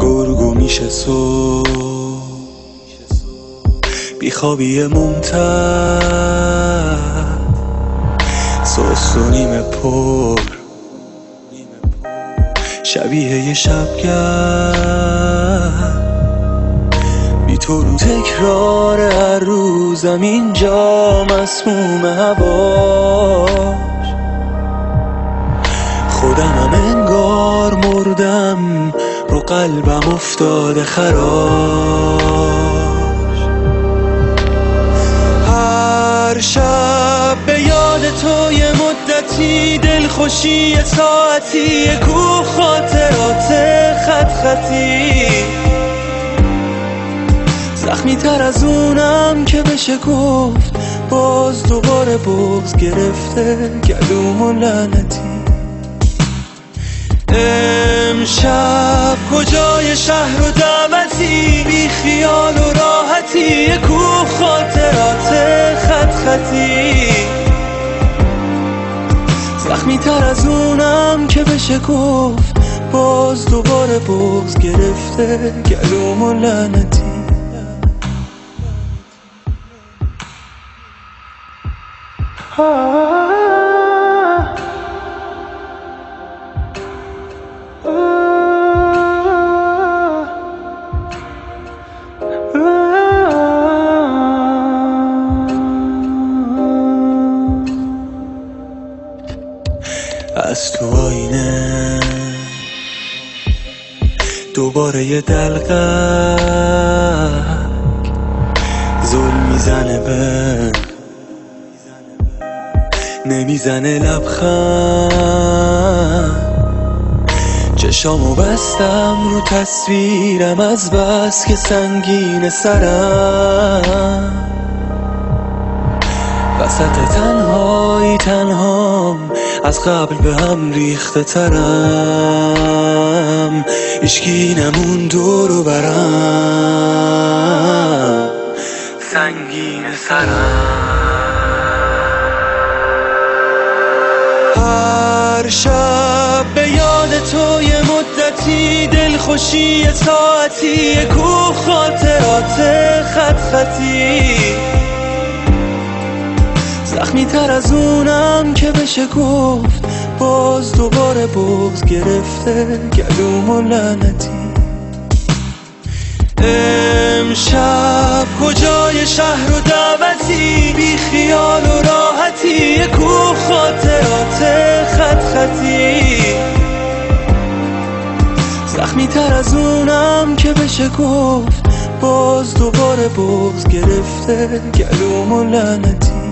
گرگو میشه صبح بیخوابی ممتد سست و نیمه پر شبیه یه شبگرد بی تو رو تکرار هر روزم اینجا مسموم هواش خودمم انگار مردم رو قلبم افتاده خراش هر شب به یاد تو یه مدتی دلخوشی یه ساعتی یه کوه خاطرات خط خطی زخمی تر از اونم که بشه گفت باز دوباره بغض گرفته گلوم و لعنتی امشب کجای شهر و دعوتی بی خیال و راحتی یه کوه خاطرات خط خطی زخمی تر از اونم که بشه گفت باز دوباره بغض گرفته گلوم و لعنتی از تو آینه دوباره یه دلقک ظلم میزنه به نمیزنه لبخند چشامو بستم رو تصویرم از بس که سنگین سرم وسط تنهایی تنهام از قبل به هم ریخته ترم هیچکی نمون دور و برم سنگین سرم هر شب به یاد تو یه مدتی دلخوشی یه ساعتی یه کوه خاطرات خط خطی زخمی تر از اونم که بشه گفت باز دوباره بغض گرفته گلوم و لعنتی امشب کجای شهر و دعوتی بی خیال و راحتی یه کوه خاطرات خط خطی زخمی تر از اونم که بشه گفت باز دوباره بغض گرفته گلوم و لعنتی